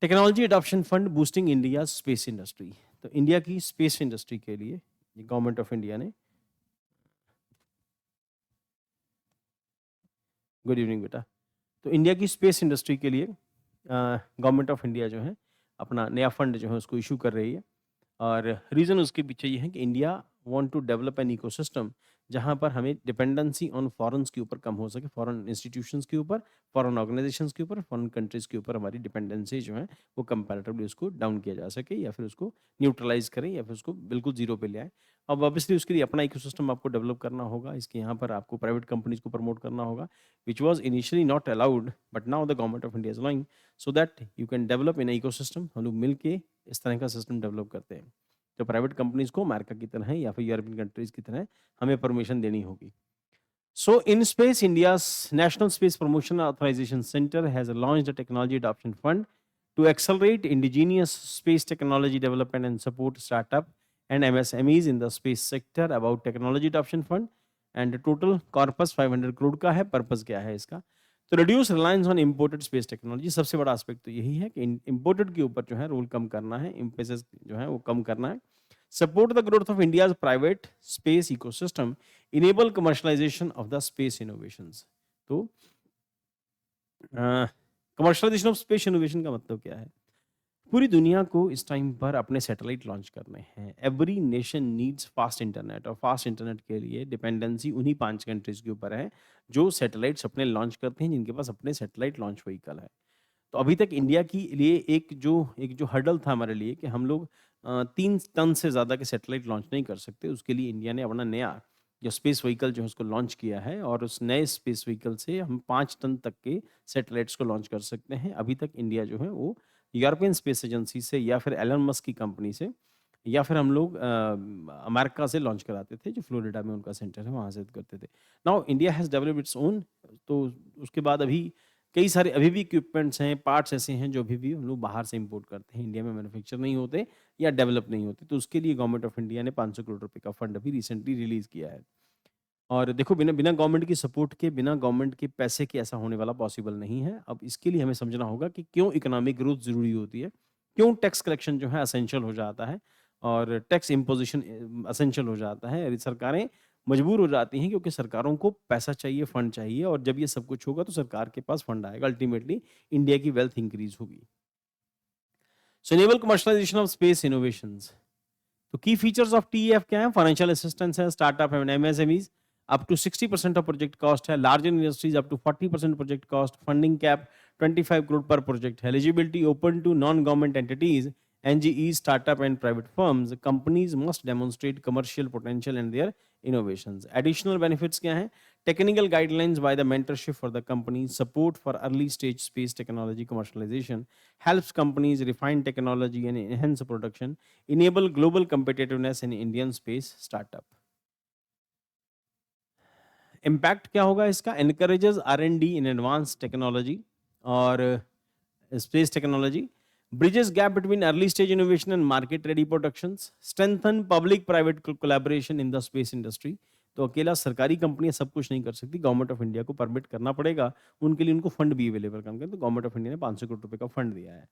Technology adoption fund boosting India space industry. तो India की space industry के लिए ये गवर्नमेंट ऑफ इंडिया ने, गुड इवनिंग बेटा। तो इंडिया की स्पेस इंडस्ट्री के लिए गवर्नमेंट ऑफ इंडिया जो है अपना नया फंड जो है उसको इशू कर रही है। और रीज़न उसके पीछे ये है कि India want to develop an ecosystem जहाँ पर हमें डिपेंडेंसी ऑन फॉरेन्स के ऊपर कम हो सके, फॉरेन इंस्टीट्यूशंस के ऊपर, फॉरेन ऑर्गेनाइजेशंस के ऊपर, फॉरेन कंट्रीज़ के ऊपर हमारी डिपेंडेंसी जो है वो कंपैरेटिवली उसको डाउन किया जा सके या फिर उसको न्यूट्रलाइज़ करें या फिर उसको बिल्कुल ज़ीरो पे ले आएँ। अब ऑब्वियसली उसके लिए अपना इकोसिस्टम आपको डेवलप करना होगा। इसके यहाँ पर आपको प्राइवेट कंपनीज़ को प्रमोट करना होगा, which was initially not allowed but now the government of India is allowing so that you can develop in a ecosystem. हम लोग मिल के इस तरह का सिस्टम डेवलप करते हैं। तो प्राइवेट कंपनीज़ को अमेरिका की तरह या फिर यूरोपियन कंट्रीज़ की तरह हमें परमिशन देनी होगी। So in space, India's National Space Promotion Authorization Center has launched a technology adoption fund to accelerate indigenous space technology development and support startup and MSMEs in the space sector। About technology adoption fund and the total corpus 500 crore का है। Purpose क्या है इसका? तो reduce reliance on imported space technology. सबसे बड़ा aspect तो यही है कि इम्पोर्टेड के ऊपर जो है रोल कम करना है, एम्फेसिस जो है वो कम करना है। Support the growth of India's private space ecosystem, enable commercialisation of the space innovations. तो कमर्शलाइजेशन ऑफ स्पेस इनोवेशन का मतलब क्या है? पूरी दुनिया को इस टाइम पर अपने सैटेलाइट लॉन्च करने हैं। Every nation needs fast internet और फास्ट इंटरनेट के लिए डिपेंडेंसी उन्हीं 5 कंट्रीज़ के ऊपर है, जो सैटेलाइट्स अपने लॉन्च करते हैं, जिनके पास अपने सैटेलाइट लॉन्च व्हीकल है। तो अभी तक इंडिया के लिए एक जो हर्डल था हमारे लिए कि हम लोग 3 टन से ज़्यादा के सैटेलाइट लॉन्च नहीं कर सकते। उसके लिए इंडिया ने अपना नया जो स्पेस व्हीकल जो है उसको लॉन्च किया है और उस नए स्पेस व्हीकल से हम 5 टन तक के सैटेलाइट्स को लॉन्च कर सकते हैं। अभी तक इंडिया जो है वो यूरोपियन स्पेस एजेंसी से या फिर एलन मस्क की कंपनी से या फिर हम लोग अमेरिका से लॉन्च कराते थे, जो फ्लोरिडा में उनका सेंटर है, वहाँ से करते थे। Now India has developed its own. तो उसके बाद अभी कई सारे अभी भी इक्विपमेंट्स हैं, पार्ट्स ऐसे हैं जो अभी भी हम लोग बाहर से इंपोर्ट करते हैं, इंडिया में मैन्युफैक्चर नहीं होते या डेवलप नहीं होते। तो उसके लिए गवर्नमेंट ऑफ इंडिया ने 500 करोड़ रुपए का फंड अभी रिसेंटली रिलीज़ किया है। और देखो बिना बिना गवर्नमेंट की सपोर्ट के, बिना गवर्नमेंट के पैसे के ऐसा होने वाला पॉसिबल नहीं है। अब इसके लिए हमें समझना होगा कि क्यों इकोनॉमिक ग्रोथ ज़रूरी होती है, क्यों टैक्स कलेक्शन जो है एसेंशियल हो जाता है और टैक्स इम्पोज़िशन एसेंशियल हो जाता है। सरकारें मजबूर हो जाती हैं क्योंकि सरकारों को पैसा चाहिए, फंड चाहिए और जब ये सब कुछ होगा तो सरकार के पास फंड आएगा, अल्टीमेटली इंडिया की वेल्थ इंक्रीज़ होगी। So enable commercialisation of space innovations. तो की फीचर्स ऑफ टीईएफ क्या है? फाइनेंशियल असिस्टेंस है, startup and MSMEs up to 60% of project cost है, large industries up to 40% project cost, funding cap 25 crore per project, eligibility open to non-government entities, NGEs, startup and private firms. Companies must demonstrate commercial potential and their innovations. Additional benefits क्या हैं? Technical guidelines by the mentorship for the company, support for early stage space technology commercialization, helps companies refine technology and enhance production, enable global competitiveness in Indian space startup. Impact क्या होगा इसका? Encourages R&D in advance technology और space technology, bridges gap between early stage innovation and market ready productions, strengthen public private collaboration in the space industry. तो अकेला सरकारी कंपनियां सब कुछ नहीं कर सकती, गवर्नमेंट ऑफ इंडिया को परमिट करना पड़ेगा, उनके लिए उनको फंड भी अवेलेबल करना है। तो गवर्नमेंट ऑफ इंडिया ने 500 करोड़ रुपए का फंड दिया है।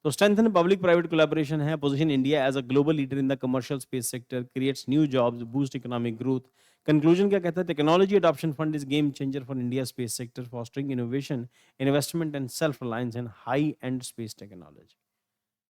तो स्ट्रेंथन पब्लिक प्राइवेट कोलैबोरेशन है, position India as a global leader in the commercial space sector, creates new jobs, boost economic growth. Conclusion क्या कहता है? Technology adoption fund is game changer for India space sector, fostering innovation, investment and self reliance in high end space technology.